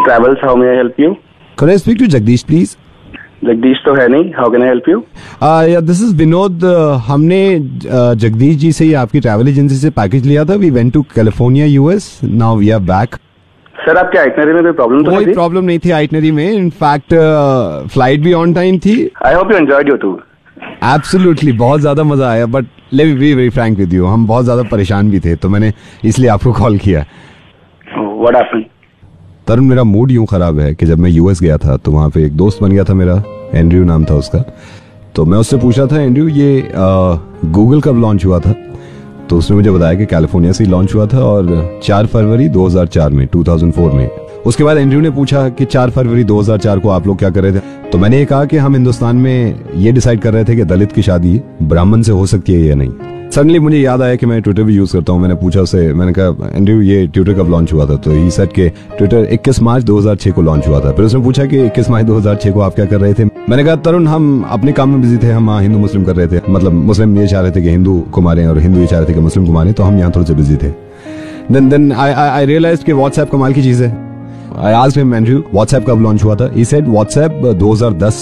Travels, how may I help you? Could I speak to Jagdish, please? Jagdish तो है नहीं. How can I help you? Yeah, this is Vinod. हमने जगदीश जी से ही आपकी travel agency से package लिया था. We went to California, US. Now we are back. Sir आपके आइटनरी में कोई प्रॉब्लम तो नहीं थी? कोई प्रॉब्लम नहीं थी आइटनरी में. इनफैक्ट फ्लाइट भी ऑन टाइम थी. I hope you enjoyed your tour. Absolutely, बहुत ज्यादा मजा आया. But let me be very Frank with you, हम बहुत ज्यादा परेशान भी थे, तो मैंने इसलिए आपको कॉल किया. What happened? तरुण, मेरा मूड यूं खराब है कि जब मैं यूएस गया था तो वहां पे एक दोस्त बन गया था मेरा, एंड्रयू नाम था उसका. तो मैं उससे पूछा था, एंड्रयू ये गूगल कब लॉन्च हुआ था? तो उसने मुझे बताया कि कैलिफोर्निया से ही लॉन्च हुआ था और 4 फरवरी 2004 में, 2004 में. उसके बाद एंड्रयू ने पूछा कि 4 फरवरी 2004 को आप लोग क्या कर रहे थे? तो मैंने ये कहा कि हम हिंदुस्तान में ये डिसाइड कर रहे थे कि दलित की शादी ब्राह्मण से हो सकती है या नहीं. सडनली मुझे याद आया कि मैं ट्विटर भी यूज करता हूँ. मैंने पूछा उससे, मैंने कहा एंड्रयू ये ट्विटर कब लॉन्च हुआ था? तो ही सेड कि ट्विटर 21 मार्च 2006 को लॉन्च हुआ था. फिर उसने पूछा कि 21 मार्च 2006 को आप क्या कर रहे थे? मैंने कहा तरुण, हम अपने काम में बिजी थे, हम हिंदू मुस्लिम कर रहे थे. मतलब मुस्लिम ये चाह रहे थे कि हिंदू को मारें और हिंदू ये चाह रहे थे कि मुस्लिम को मारें, तो हम यहाँ थोड़े से बिजी थे. देन आई रियलाइज्ड कि व्हाट्सएप कमाल की चीज है. I asked him, Andrew, WhatsApp कब लॉन्च हुआ था? He said WhatsApp 2010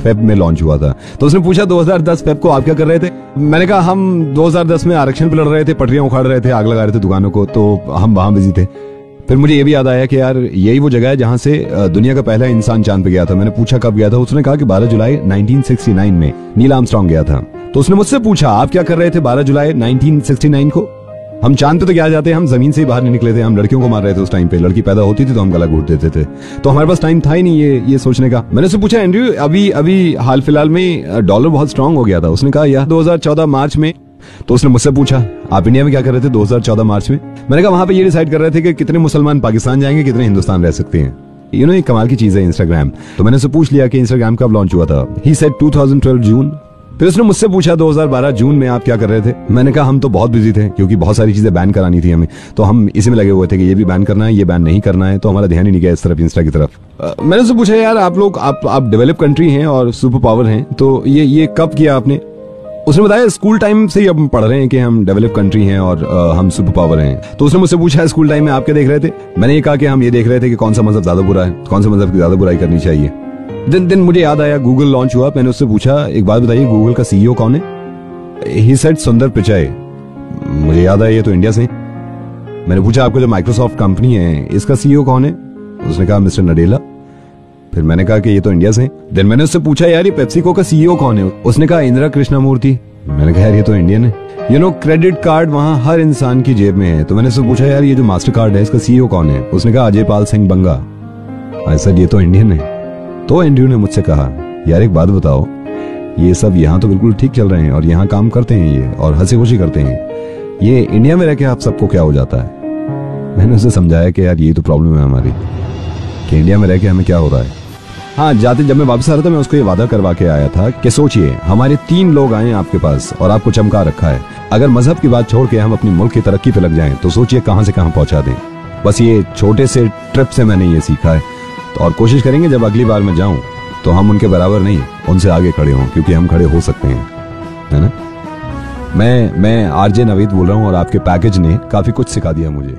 फेब में लॉन्च हुआ था. तो उसने पूछा 2010 फेब को आप क्या कर रहे थे? मैंने कहा हम 2010 में आरक्षण पे लड़ रहे थे, पटरियां उखाड़ रहे थे, आग लगा रहे थे दुकानों को, तो हम वहां बिजी थे. फिर मुझे ये भी याद आया कि यार यही वो जगह है जहां से दुनिया का पहला इंसान चांद पे गया था. मैंने पूछा कब गया था? उसने कहा कि 12 जुलाई 1969 में नील आर्मस्ट्रांग गया था. तो उसने मुझसे पूछा आप क्या कर रहे थे 12 जुलाई 1969 को? हम चांद पे तो क्या जाते, हम जमीन से ही बाहर नहीं निकले थे. हम लड़कियों को मार रहे थे उस टाइम पे. लड़की पैदा होती थी तो हम गला घोट देते थे. तो हमारे पास टाइम था ही नहीं ये सोचने का. मैंने उससे पूछा एंड्रयू अभी हाल फिलहाल में डॉलर बहुत स्ट्रांग हो गया था. उसने कहा यह 2014 मार्च में. तो उसने मुझसे पूछा आप इंडिया में क्या कर रहे थे 2014 मार्च में? मैंने कहा वहां पे ये डिसाइड कर रहे थे कि कितने मुसलमान पाकिस्तान जाएंगे, कितने हिंदुस्तान रह सकते हैं. यू नो, ये कमाल की चीज है इंस्टाग्राम. तो मैंने उससे पूछ लिया कि इंस्टाग्राम कब लॉन्च हुआ था. ही सेड 2012 जून. फिर उसने मुझसे पूछा 2012 जून में आप क्या कर रहे थे? मैंने कहा हम तो बहुत बिजी थे क्योंकि बहुत सारी चीजें बैन करानी थी हमें, तो हम इसी में लगे हुए थे कि ये भी बैन करना है, ये बैन नहीं करना है. तो हमारा ध्यान ही नहीं गया इस तरफ, इंस्टा की तरफ. मैंने उससे पूछा यार आप लोग आप डेवलप कंट्री हैं और सुपर पावर हैं, तो ये कब किया आपने? उसने बताया स्कूल टाइम से ही अब पढ़ रहे हैं कि हम डेवलप कंट्री हैं और हम सुपर पावर हैं. तो उसने मुझसे पूछा स्कूल टाइम में आप क्या देख रहे थे? मैंने ये कहा कि हम ये देख रहे थे कि कौन सा मजहब ज्यादा बुरा है, कौन सा मजहब की ज्यादा बुराई करनी चाहिए. दिन मुझे याद आया गूगल लॉन्च हुआ. मैंने उससे पूछा एक बात बताइए, गूगल का सीईओ कौन है? ही सेड सुंदर पिचाई. मुझे याद आया ये तो इंडिया से. मैंने पूछा आपको जो माइक्रोसॉफ्ट कंपनी है इसका सीईओ कौन है? उसने कहा मिस्टर नडेला. फिर मैंने कहा कि ये तो इंडिया से. देन मैंने उससे पूछा यार ये पेप्सिको का सीईओ कौन है? उसने कहा इंदिरा कृष्णमूर्ति. मैंने कहा यार ये तो इंडियन है. यू नो, क्रेडिट कार्ड वहां हर इंसान की जेब में है. तो मैंने उससे पूछा यार ये जो मास्टर कार्ड है इसका सीईओ कौन है? उसने कहा अजय पाल सिंह बंगा. आई सेड ये तो इंडियन है. तो एंड्रयू ने मुझसे कहा यार एक बात बताओ, ये सब यहाँ तो बिल्कुल ठीक चल रहे हैं और यहाँ काम करते हैं ये और हंसी खुशी करते हैं, ये इंडिया में रह के आप सबको क्या हो जाता है? मैंने उसे समझाया कि यार ये तो प्रॉब्लम है हमारी कि इंडिया में रह के हमें क्या हो रहा है. हाँ, जाते जब मैं वापस आ रहा था मैं उसको ये वादा करवा के आया था कि सोचिए हमारे 3 लोग आए आपके पास और आपको चमका रखा है. अगर मजहब की बात छोड़ के हम अपनी मुल्क की तरक्की पे लग जाएं तो सोचिए कहां से कहां पहुंचा दें. बस ये छोटे से ट्रिप से मैंने ये सीखा है. तो और कोशिश करेंगे जब अगली बार मैं जाऊं तो हम उनके बराबर नहीं, उनसे आगे खड़े हों, क्योंकि हम खड़े हो सकते हैं, है ना. मैं आरजे नवीद बोल रहा हूं और आपके पैकेज ने काफी कुछ सिखा दिया मुझे.